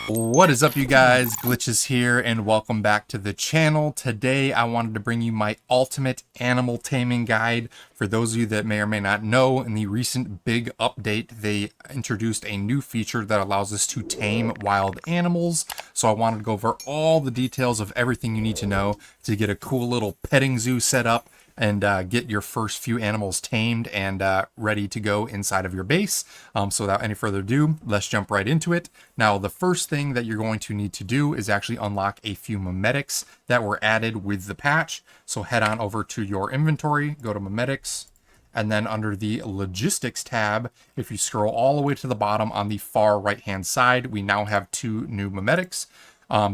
What is up, you guys? Glitchiz here, and welcome back to the channel. Today I wanted to bring you my ultimate animal taming guide. For those of you that may or may not know, in the recent big update they introduced a new feature that allows us to tame wild animals. So I wanted to go over all the details of everything you need to know to get a cool little petting zoo set up and get your first few animals tamed and ready to go inside of your base. So without any further ado, let's jump right into it. Now, the first thing that you're going to need to do is actually unlock a few Memetics that were added with the patch. So head on over to your inventory, go to Memetics, and then under the Logistics tab, if you scroll all the way to the bottom on the far right-hand side, we now have two new Memetics.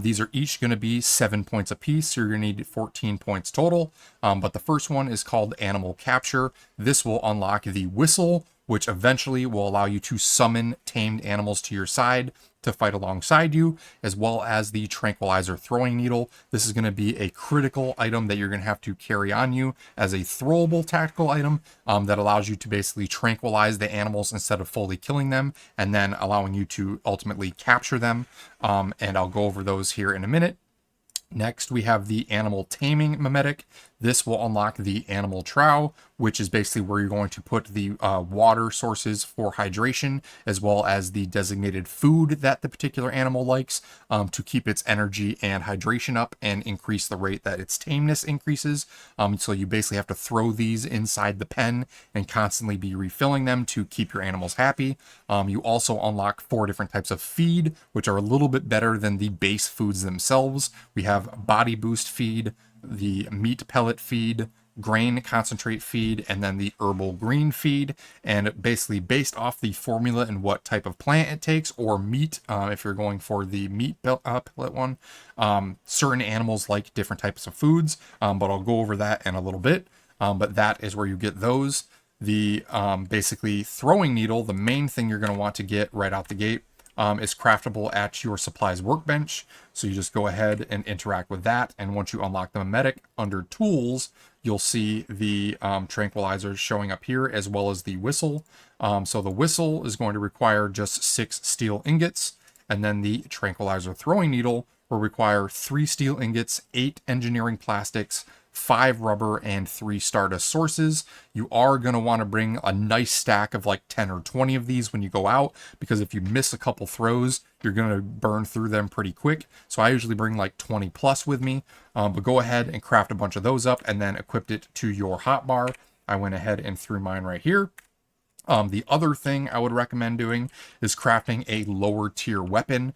These are each going to be 7 points apiece, so you're going to need 14 points total. But the first one is called Animal Capture. This will unlock the Whistle, which eventually will allow you to summon tamed animals to your side to fight alongside you, as well as the Tranquillizer Throwing Needle. This is going to be a critical item that you're going to have to carry on you as a throwable tactical item that allows you to basically tranquilize the animals instead of fully killing them, and then allowing you to ultimately capture them. And I'll go over those here in a minute. Next, we have the Animal Taming Memetic. This will unlock the Animal Trough, which is basically where you're going to put the water sources for hydration, as well as the designated food that the particular animal likes to keep its energy and hydration up and increase the rate that its tameness increases. So you basically have to throw these inside the pen and constantly be refilling them to keep your animals happy. You also unlock 4 different types of feed, which are a little bit better than the base foods themselves. We have Body Boost feed, the Meat Pellet feed, Grain Concentrate feed, and then the Herbal Green feed. And basically based off the formula and what type of plant it takes, or meat, if you're going for the meat pellet one, certain animals like different types of foods, but I'll go over that in a little bit. But that is where you get those. The basically throwing needle, the main thing you're going to want to get right out the gate, is craftable at your supplies workbench. So you just go ahead and interact with that. And once you unlock the Memetic under tools, you'll see the tranquilizers showing up here, as well as the whistle. So the whistle is going to require just 6 steel ingots. And then the tranquilizer throwing needle will require 3 steel ingots, 8 engineering plastics, 5 rubber, and 3 stardust sources. You are going to want to bring a nice stack of like 10 or 20 of these when you go out, because if you miss a couple throws, you're going to burn through them pretty quick. So I usually bring like 20 plus with me, but go ahead and craft a bunch of those up and then equip it to your hotbar. I went ahead and threw mine right here. The other thing I would recommend doing is crafting a lower tier weapon.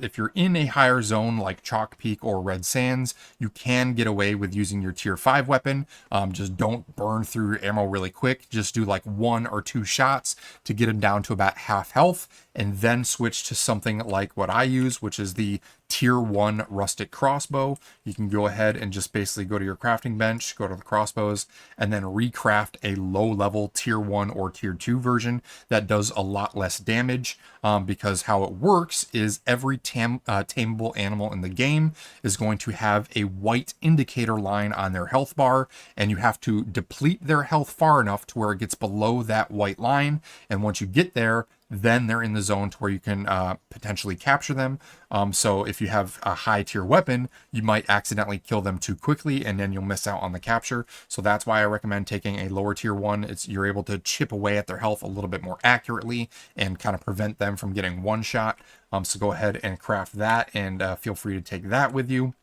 If you're in a higher zone like Chalk Peak or Red Sands, you can get away with using your tier 5 weapon. Just don't burn through your ammo really quick. Just do like 1 or 2 shots to get them down to about half health, and then switch to something like what I use, which is the tier 1 rustic crossbow. You can go ahead and just basically go to your crafting bench, go to the crossbows, and then recraft a low level tier 1 or tier 2 version that does a lot less damage, because how it works is every tameable animal in the game is going to have a white indicator line on their health bar, and you have to deplete their health far enough to where it gets below that white line. And once you get there, then they're in the zone to where you can potentially capture them. So if you have a high tier weapon, you might accidentally kill them too quickly, and then you'll miss out on the capture. So that's why I recommend taking a lower tier one. You're able to chip away at their health a little bit more accurately and kind of prevent them from getting one shot. So go ahead and craft that, and feel free to take that with you.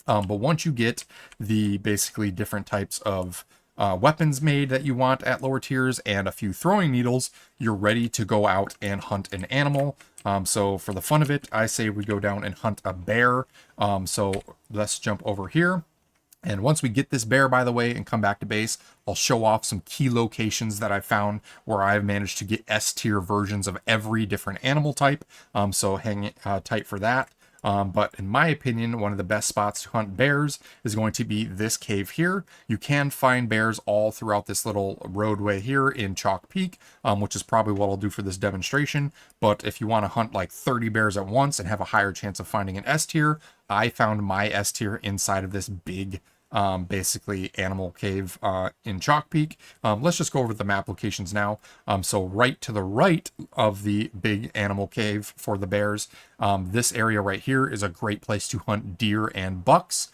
But once you get the basically different types of weapons made that you want at lower tiers and a few throwing needles, you're ready to go out and hunt an animal. So for the fun of it, I say we go down and hunt a bear. So let's jump over here. And once we get this bear, by the way, and come back to base, I'll show off some key locations that I found where I've managed to get S tier versions of every different animal type. So hang tight for that. But in my opinion, one of the best spots to hunt bears is going to be this cave here. You can find bears all throughout this little roadway here in Chalk Peak, which is probably what I'll do for this demonstration. But if you want to hunt like 30 bears at once and have a higher chance of finding an S tier, I found my S tier inside of this big basically animal cave in Chalk Peak. Let's just go over the map locations now. So right to the right of the big animal cave for the bears, this area right here is a great place to hunt deer and bucks.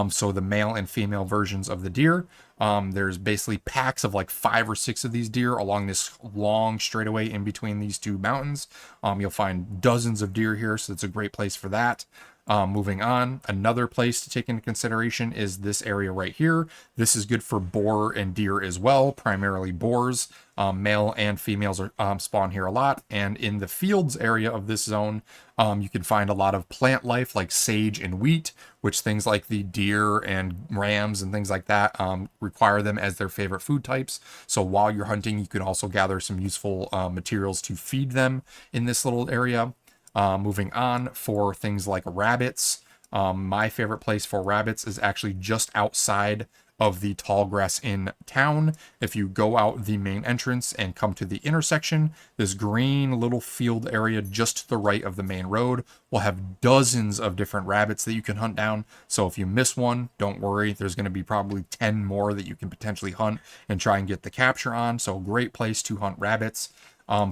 So the male and female versions of the deer. There's basically packs of like 5 or 6 of these deer along this long straightaway in between these two mountains. You'll find dozens of deer here, so it's a great place for that. Moving on, another place to take into consideration is this area right here. This is good for boar and deer as well, primarily boars. Male and females are spawn here a lot. And in the fields area of this zone, you can find a lot of plant life like sage and wheat, which things like the deer and rams and things like that require them as their favorite food types. So while you're hunting, you can also gather some useful materials to feed them in this little area. Moving on, for things like rabbits, my favorite place for rabbits is actually just outside of the tall grass in town. If you go out the main entrance and come to the intersection, this green little field area just to the right of the main road will have dozens of different rabbits that you can hunt down. So if you miss one, don't worry, there's going to be probably 10 more that you can potentially hunt and try and get the capture on. So great place to hunt rabbits.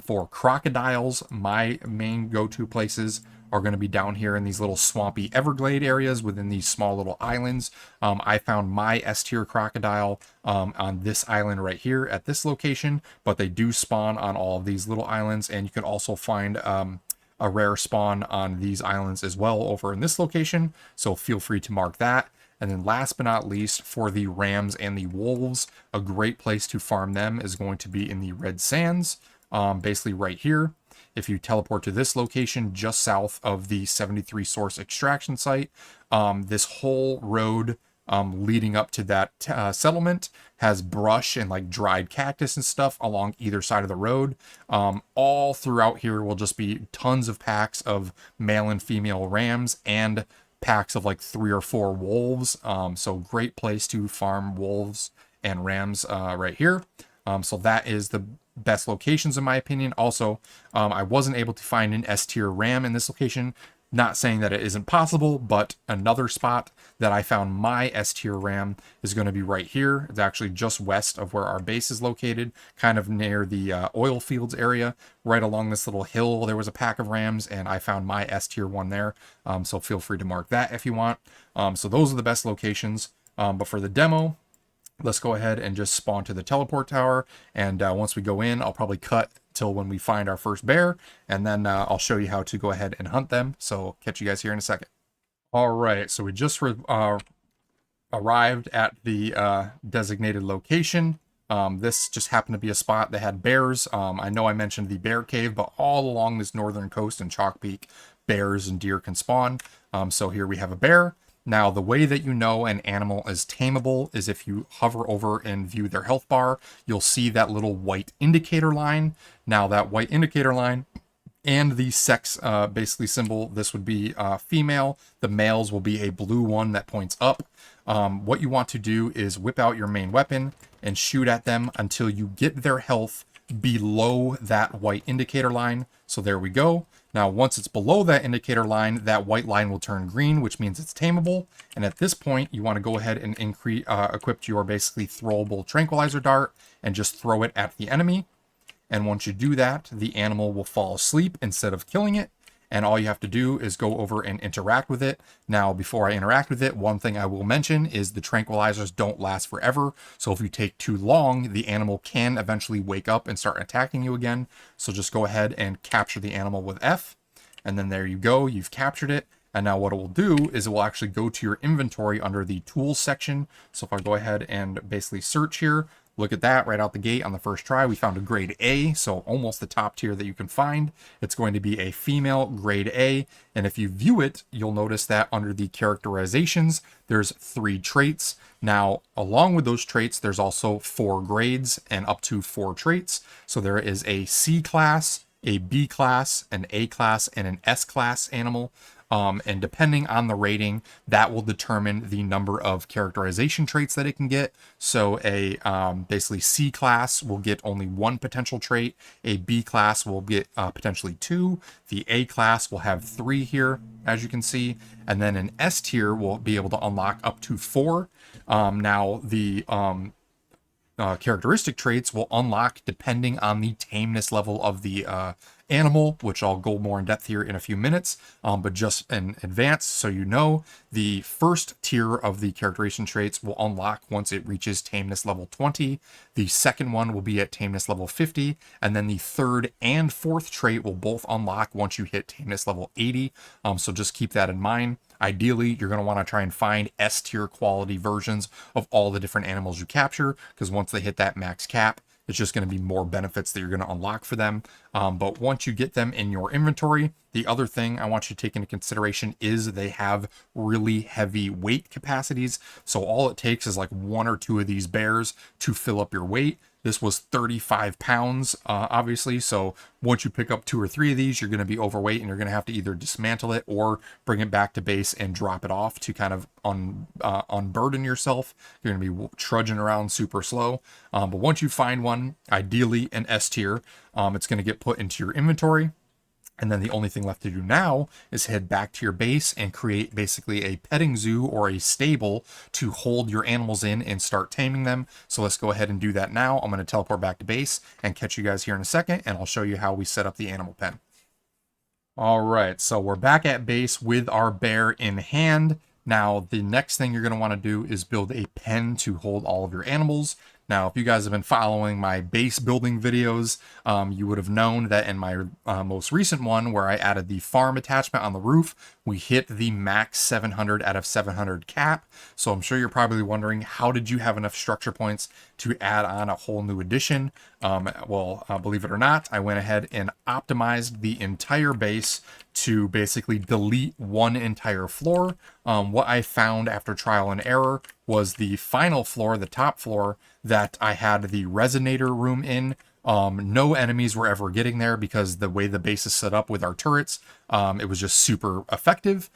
For crocodiles, my main go-to places are going to be down here in these little swampy Everglade areas within these small little islands. I found my S-tier crocodile on this island right here at this location, but they do spawn on all of these little islands, and you can also find a rare spawn on these islands as well over in this location, so feel free to mark that. And then last but not least, for the rams and the wolves, a great place to farm them is going to be in the Red Sands. Basically right here. If you teleport to this location just south of the 73 source extraction site, this whole road leading up to that settlement has brush and like dried cactus and stuff along either side of the road. All throughout here will just be tons of packs of male and female rams and packs of like 3 or 4 wolves. So great place to farm wolves and rams right here. So that is the best locations in my opinion. Also, I wasn't able to find an S-tier ram in this location. Not saying that it isn't possible, but another spot that I found my S-tier ram is going to be right here. It's actually just west of where our base is located, kind of near the oil fields area. Right along this little hill, there was a pack of rams, and I found my S-tier one there. So feel free to mark that if you want. So those are the best locations. But for the demo, let's go ahead and just spawn to the teleport tower. And once we go in, I'll probably cut till when we find our first bear. And then I'll show you how to go ahead and hunt them. So catch you guys here in a second. All right, so we just arrived at the designated location. This just happened to be a spot that had bears. I know I mentioned the bear cave, but all along this northern coast in Chalk Peak, bears and deer can spawn. So here we have a bear. Now, the way that you know an animal is tameable is if you hover over and view their health bar, you'll see that little white indicator line. Now, that white indicator line and the sex basically symbol, this would be female. The males will be a blue one that points up. What you want to do is whip out your main weapon and shoot at them until you get their health below that white indicator line. So there we go. Now, once it's below that indicator line, that white line will turn green, which means it's tameable. And at this point, you want to go ahead and equip your basically throwable tranquilizer dart and just throw it at the enemy. And once you do that, the animal will fall asleep instead of killing it. And all you have to do is go over and interact with it. Now, before I interact with it, one thing I will mention is the tranquilizers don't last forever. So if you take too long, the animal can eventually wake up and start attacking you again. So just go ahead and capture the animal with F. And then there you go, you've captured it. And now what it will do is it will actually go to your inventory under the tools section. So if I go ahead and basically search here, look at that right out the gate on the first try. We found a grade A, so almost the top tier that you can find. It's going to be a female grade A. And if you view it, you'll notice that under the characterizations, there's 3 traits. Now, along with those traits, there's also 4 grades and up to 4 traits. So there is a C class, a B class, an A class, and an S class animal. And depending on the rating, that will determine the number of characterization traits that it can get. So a basically C class will get only one potential trait. A B class will get potentially two. The A class will have three here, as you can see. And then an S tier will be able to unlock up to four. Now the characteristic traits will unlock depending on the tameness level of the animal, which I'll go more in depth here in a few minutes, but just in advance so you know, the first tier of the characterization traits will unlock once it reaches tameness level 20. The second one will be at tameness level 50, and then the third and fourth trait will both unlock once you hit tameness level 80. So just keep that in mind. Ideally, you're going to want to try and find S tier quality versions of all the different animals you capture, because once they hit that max cap, it's just going to be more benefits that you're going to unlock for them. But once you get them in your inventory, the other thing I want you to take into consideration is they have really heavy weight capacities. So all it takes is like one or two of these bears to fill up your weight. This was 35 pounds, obviously. So once you pick up two or three of these, you're going to be overweight and you're going to have to either dismantle it or bring it back to base and drop it off to kind of unburden yourself. You're going to be trudging around super slow. But once you find one, ideally an S tier, it's going to get put into your inventory. And then the only thing left to do now is head back to your base and create basically a petting zoo or a stable to hold your animals in and start taming them. So let's go ahead and do that now. I'm going to teleport back to base and catch you guys here in a second, and I'll show you how we set up the animal pen. All right, so we're back at base with our bear in hand. Now, the next thing you're going to want to do is build a pen to hold all of your animals. Now, if you guys have been following my base building videos, you would have known that in my most recent one where I added the farm attachment on the roof, we hit the max 700 out of 700 cap. So I'm sure you're probably wondering, how did you have enough structure points to add on a whole new addition? Believe it or not, I went ahead and optimized the entire base to basically delete one entire floor. What I found after trial and error was the final floor, the top floor, that I had the resonator room in. No enemies were ever getting there because the way the base is set up with our turrets, it was just super effective.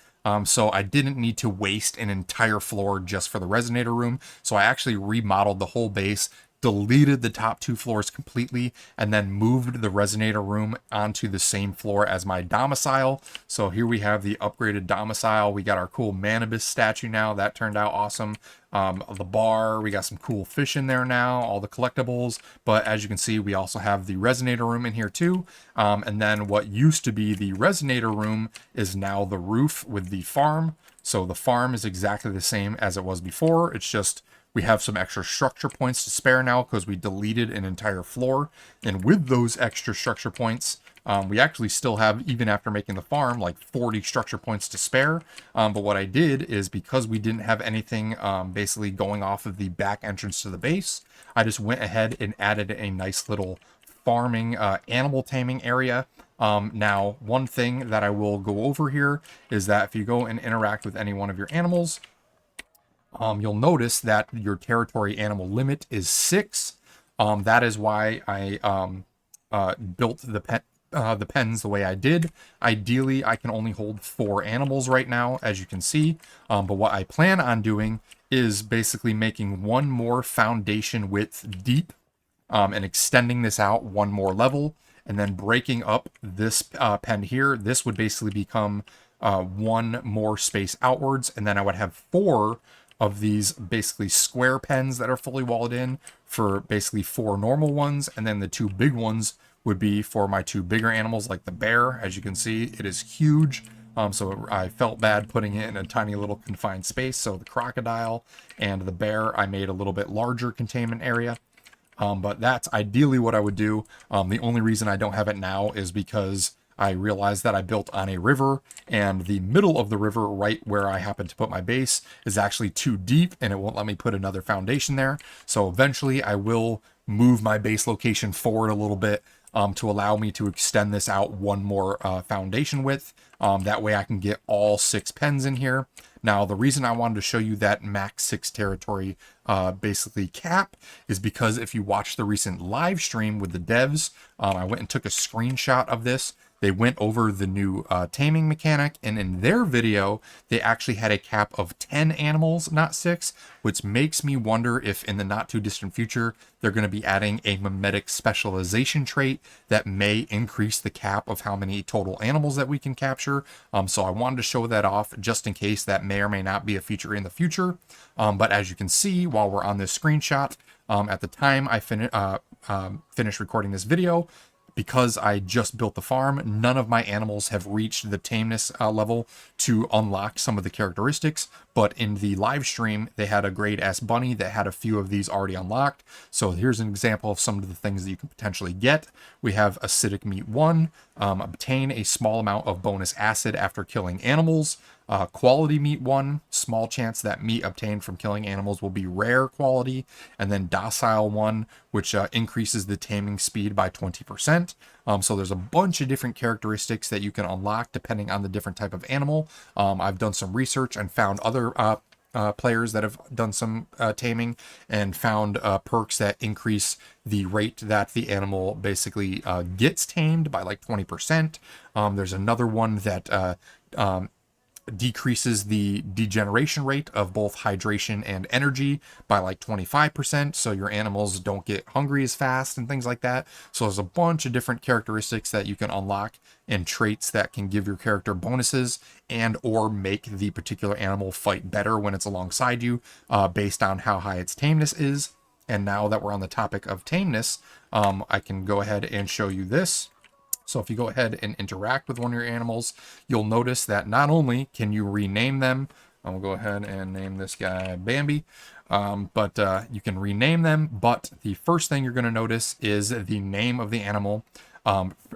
So I didn't need to waste an entire floor just for the resonator room. So I actually remodeled the whole base, deleted the top two floors completely, and then moved the resonator room onto the same floor as my domicile. So here we have the upgraded domicile. We got our cool Manibus statue now. That turned out awesome. The bar, we got some cool fish in there now, all the collectibles. But as you can see, we also have the resonator room in here too. And then what used to be the resonator room is now the roof with the farm. So the farm is exactly the same as it was before. It's just we have some extra structure points to spare now because we deleted an entire floor. And with those extra structure points, we actually still have, even after making the farm, like 40 structure points to spare. But what I did is, because we didn't have anything basically going off of the back entrance to the base, I just went ahead and added a nice little farming animal taming area. Now, one thing that I will go over here is that if you go and interact with any one of your animals, you'll notice that your territory animal limit is 6. That is why I built the pens the way I did. Ideally, I can only hold 4 animals right now, as you can see. But what I plan on doing is basically making one more foundation width deep and extending this out one more level, and then breaking up this pen here. This would basically become one more space outwards, and then I would have 4 of these basically square pens that are fully walled in for basically 4 normal ones, and then the 2 big ones would be for my 2 bigger animals, like the bear. As you can see, it is huge. So I felt bad putting it in a tiny little confined space. So the crocodile and the bear, I made a little bit larger containment area. But that's ideally what I would do. The only reason I don't have it now is because I realized that I built on a river, and the middle of the river, right where I happen to put my base, is actually too deep, and it won't let me put another foundation there. So eventually I will move my base location forward a little bit, to allow me to extend this out one more foundation width. That way I can get all 6 pens in here. Now, the reason I wanted to show you that max 6 territory basically cap is because if you watch the recent live stream with the devs, I went and took a screenshot of this. They went over the new taming mechanic, and in their video, they actually had a cap of 10 animals, not 6, which makes me wonder if in the not too distant future, they're going to be adding a Memetics specialization trait that may increase the cap of how many total animals that we can capture. So I wanted to show that off just in case that may or may not be a feature in the future. But as you can see, while we're on this screenshot, at the time I finished recording this video, because I just built the farm, none of my animals have reached the tameness level to unlock some of the characteristics, but in the live stream, they had a grade S bunny that had a few of these already unlocked. So here's an example of some of the things that you can potentially get. We have acidic meat 1, obtain a small amount of bonus acid after killing animals. Quality meat 1, small chance that meat obtained from killing animals will be rare quality, and then docile 1, which increases the taming speed by 20%. So there's a bunch of different characteristics that you can unlock depending on the different type of animal. I've done some research and found other players that have done some taming and found perks that increase the rate that the animal basically gets tamed by like 20%. There's another one that decreases the degeneration rate of both hydration and energy by like 25%, so your animals don't get hungry as fast and things like that. So there's a bunch of different characteristics that you can unlock and traits that can give your character bonuses and or make the particular animal fight better when it's alongside you based on how high its tameness is. And now that we're on the topic of tameness, I can go ahead and show you this. So if you go ahead and interact with one of your animals, you'll notice that not only can you rename them, I'll go ahead and name this guy Bambi, but you can rename them, but the first thing you're going to notice is the name of the animal,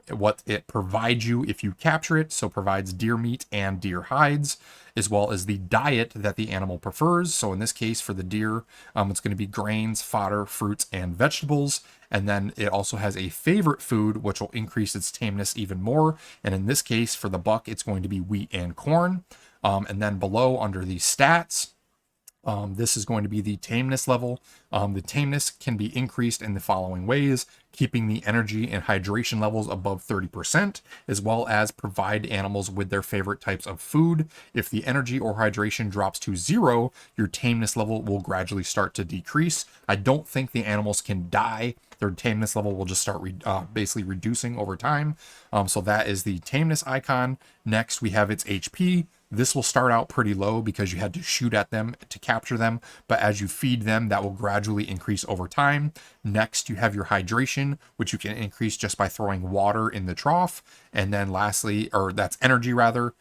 what it provides you if you capture it, so provides deer meat and deer hides, as well as the diet that the animal prefers. So in this case, for the deer, it's going to be grains, fodder, fruits, and vegetables. And then it also has a favorite food, which will increase its tameness even more. And in this case, for the buck, it's going to be wheat and corn. And then below, under the stats, this is going to be the tameness level. The tameness can be increased in the following ways: keeping the energy and hydration levels above 30%, as well as provide animals with their favorite types of food. If the energy or hydration drops to 0, your tameness level will gradually start to decrease. I don't think the animals can die. Their tameness level will just start basically reducing over time. So that is the tameness icon. Next, we have its HP. This will start out pretty low because you had to shoot at them to capture them, but as you feed them, that will gradually increase over time. Next, you have your hydration, which you can increase just by throwing water in the trough. And then lastly, or that's energy rather,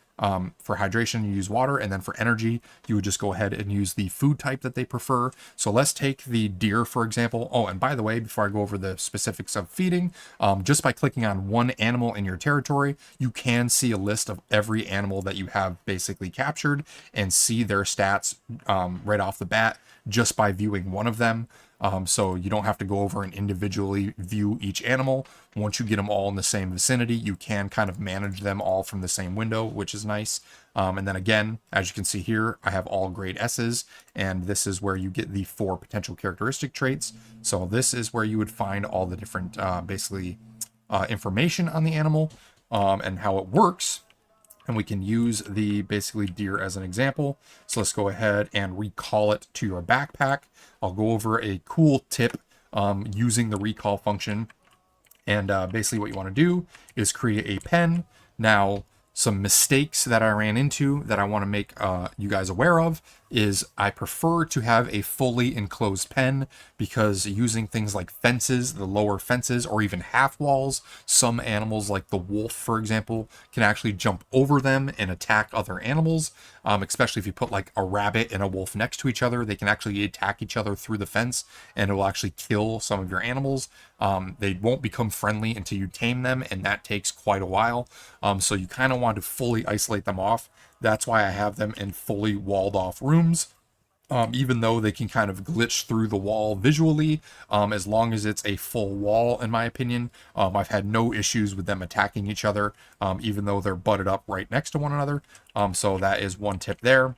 for hydration, you use water, and then for energy, you would just go ahead and use the food type that they prefer. So let's take the deer, for example. Oh, and by the way, before I go over the specifics of feeding, just by clicking on one animal in your territory, you can see a list of every animal that you have basically captured and see their stats right off the bat just by viewing one of them. So you don't have to go over and individually view each animal. Once you get them all in the same vicinity, you can kind of manage them all from the same window, which is nice. And then again, as you can see here, I have all grade S's, and this is where you get the 4 potential characteristic traits. So this is where you would find all the different basically information on the animal and how it works. And we can use the basically deer as an example. So let's go ahead and recall it to your backpack. I'll go over a cool tip using the recall function. And basically what you want to do is create a pen. Now, some mistakes that I ran into that I want to make you guys aware of is I prefer to have a fully enclosed pen, because using things like fences, the lower fences, or even half walls, some animals like the wolf, for example, can actually jump over them and attack other animals, especially if you put like a rabbit and a wolf next to each other. They can actually attack each other through the fence, and it will actually kill some of your animals. They won't become friendly until you tame them, and that takes quite a while. So you kind of want to fully isolate them off. That's why I have them in fully walled off rooms. even though they can kind of glitch through the wall visually, as long as it's a full wall, in my opinion. I've had no issues with them attacking each other, even though they're butted up right next to one another. So that is one tip there.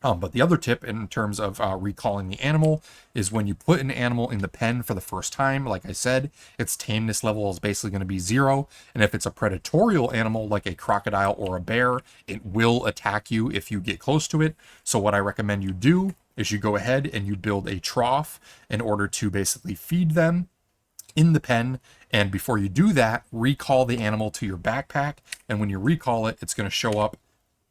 But the other tip in terms of recalling the animal is when you put an animal in the pen for the first time, like I said, its tameness level is basically going to be 0. And if it's a predatorial animal like a crocodile or a bear, it will attack you if you get close to it. So what I recommend you do is you go ahead and you build a trough in order to basically feed them in the pen. And before you do that, recall the animal to your backpack. And when you recall it, it's going to show up.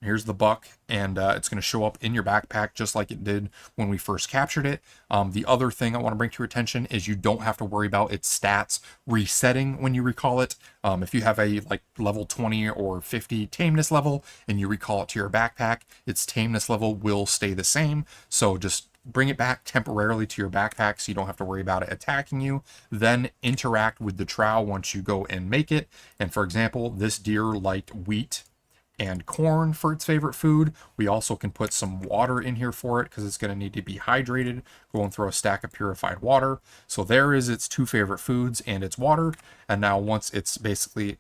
Here's the buck, and it's going to show up in your backpack just like it did when we first captured it. The other thing I want to bring to your attention is you don't have to worry about its stats resetting when you recall it. If you have a like level 20 or 50 tameness level and you recall it to your backpack, its tameness level will stay the same. So just bring it back temporarily to your backpack so you don't have to worry about it attacking you. Then interact with the trowel once you go and make it. And for example, this deer liked wheat and corn for its favorite food. We also can put some water in here for it because it's going to need to be hydrated. Go and throw a stack of purified water. So there is its 2 favorite foods and its water. And now once it's basically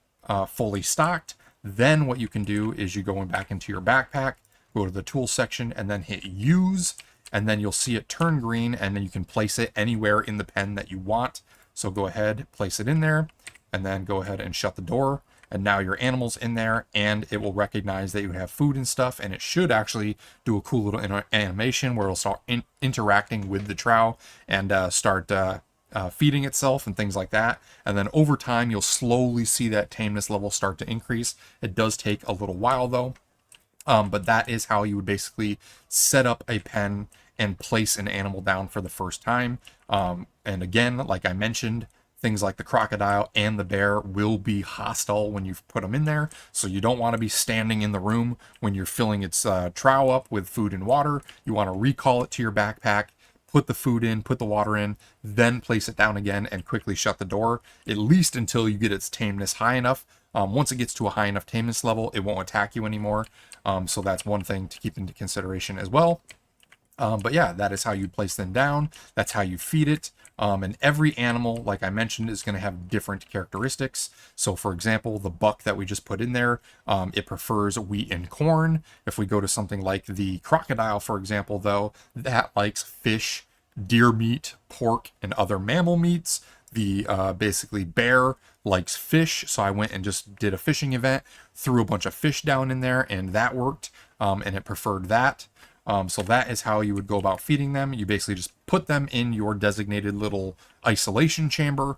fully stocked, then what you can do is you go back into your backpack, go to the tools section, and then hit use. And then you'll see it turn green, and then you can place it anywhere in the pen that you want. So go ahead, place it in there, and then go ahead and shut the door. And now your animal's in there, and it will recognize that you have food and stuff, and it should actually do a cool little animation where it'll start interacting with the trowel and start feeding itself and things like that. And then over time, you'll slowly see that tameness level start to increase. It does take a little while, though. But that is how you would basically set up a pen and place an animal down for the first time. And again, like I mentioned, things like the crocodile and the bear will be hostile when you've put them in there. So you don't want to be standing in the room when you're filling its trough up with food and water. You want to recall it to your backpack, put the food in, put the water in, then place it down again and quickly shut the door, at least until you get its tameness high enough. Once it gets to a high enough tameness level, it won't attack you anymore. So that's one thing to keep into consideration as well. But yeah, that is how you place them down. That's how you feed it. And every animal, like I mentioned, is going to have different characteristics. So for example, the buck that we just put in there, it prefers wheat and corn. If we go to something like the crocodile, for example, though, that likes fish, deer meat, pork, and other mammal meats. The basically bear likes fish, so I went and just did a fishing event, threw a bunch of fish down in there, and that worked, and it preferred that. So that is how you would go about feeding them. You basically just put them in your designated little isolation chamber,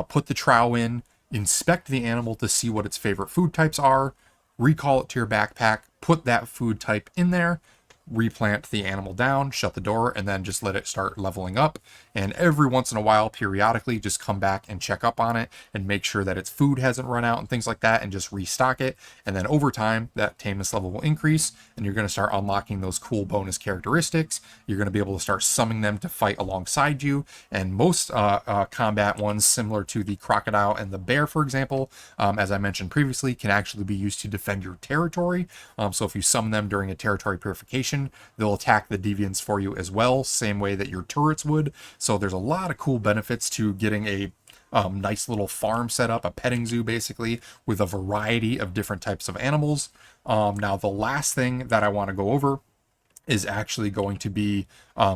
put the trowel in, inspect the animal to see what its favorite food types are, recall it to your backpack, put that food type in there, replant the animal down, shut the door, and then just let it start leveling up. And every once in a while, periodically, just come back and check up on it and make sure that its food hasn't run out and things like that, and just restock it. And then over time, that tameness level will increase, and you're going to start unlocking those cool bonus characteristics. You're going to be able to start summoning them to fight alongside you. And most combat ones, similar to the crocodile and the bear, for example, as I mentioned previously, can actually be used to defend your territory. So if you summon them during a territory purification, they'll attack the deviants for you as well, same way that your turrets would. So there's a lot of cool benefits to getting a nice little farm set up, a petting zoo basically, with a variety of different types of animals. Now, the last thing that I want to go over is actually going to be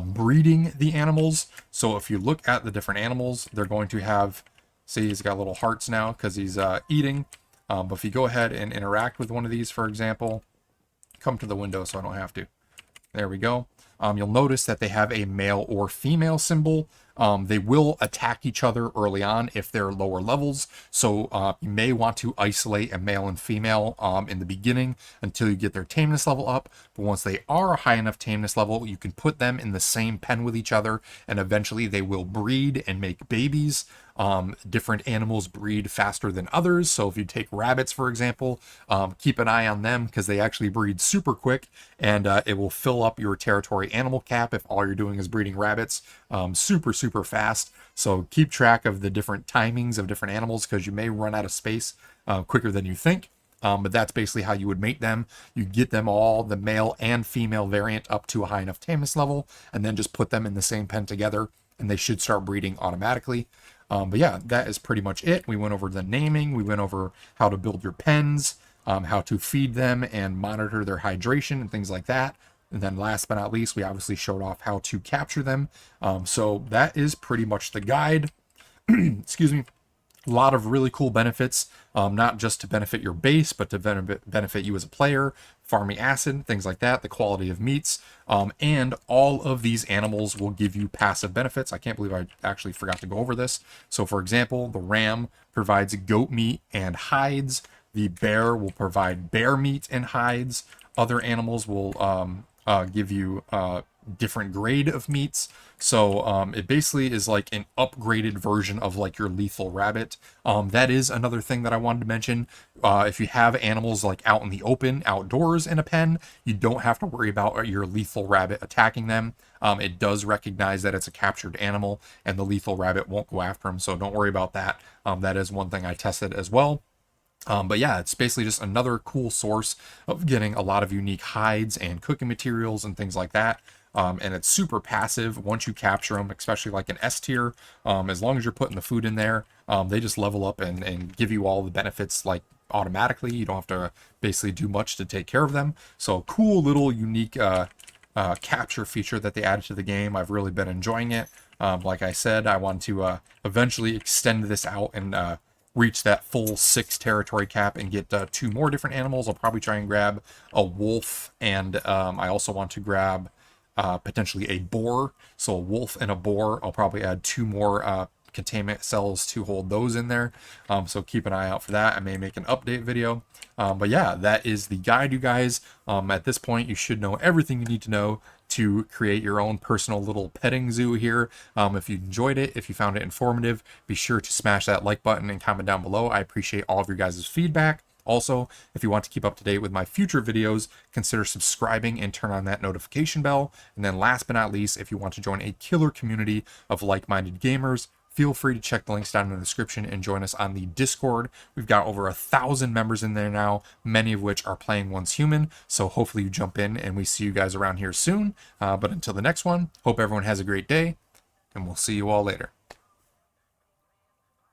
breeding the animals. So if you look at the different animals, they're going to have, see, he's got little hearts now because he's eating. But if you go ahead and interact with one of these, for example, come to the window so I don't have to. There we go. You'll notice that they have a male or female symbol. They will attack each other early on if they're lower levels. So you may want to isolate a male and female in the beginning until you get their tameness level up. But once they are a high enough tameness level, you can put them in the same pen with each other, and eventually they will breed and make babies. Different animals breed faster than others. So if you take rabbits, for example, keep an eye on them because they actually breed super quick, and it will fill up your territory animal cap if all you're doing is breeding rabbits super fast. So keep track of the different timings of different animals because you may run out of space quicker than you think. But that's basically how you would mate them. You get them all, the male and female variant, up to a high enough tameness level, and then just put them in the same pen together, and they should start breeding automatically. But yeah, that is pretty much it. We went over the naming, we went over how to build your pens, how to feed them and monitor their hydration and things like that. And then last but not least, we obviously showed off how to capture them. So that is pretty much the guide. Excuse me. A lot of really cool benefits, not just to benefit your base, but to benefit you as a player, farming acid, things like that, the quality of meats, and all of these animals will give you passive benefits. I can't believe I actually forgot to go over this. So for example, the ram provides goat meat and hides. The bear will provide bear meat and hides. Other animals will give you different grade of meats. So it basically is like an upgraded version of like your lethal rabbit. That is another thing that I wanted to mention. If you have animals like out in the open, outdoors in a pen, you don't have to worry about your lethal rabbit attacking them. It does recognize that it's a captured animal, and the lethal rabbit won't go after them, so don't worry about that. That is one thing I tested as well. But yeah, it's basically just another cool source of getting a lot of unique hides and cooking materials and things like that. And it's super passive once you capture them, especially like an S tier. As long as you're putting the food in there, they just level up and give you all the benefits like automatically. You don't have to basically do much to take care of them. So cool little unique capture feature that they added to the game. I've really been enjoying it. Like I said, I want to eventually extend this out and reach that full 6 territory cap and get 2 more different animals. I'll probably try and grab a wolf, and I also want to grab potentially a boar. So a wolf and a boar. I'll probably add 2 more containment cells to hold those in there. So keep an eye out for that. I may make an update video. But yeah, that is the guide, you guys. At this point, you should know everything you need to know to create your own personal little petting zoo here. If you enjoyed it, if you found it informative, be sure to smash that like button and comment down below. I appreciate all of your guys' feedback. Also, if you want to keep up to date with my future videos, consider subscribing and turn on that notification bell. And then last but not least, if you want to join a killer community of like-minded gamers, feel free to check the links down in the description and join us on the Discord. We've got over 1,000 members in there now, many of which are playing oncehuman. So hopefully you jump in and we see you guys around here soon. But until the next one, hope everyone has a great day, and we'll see you all later.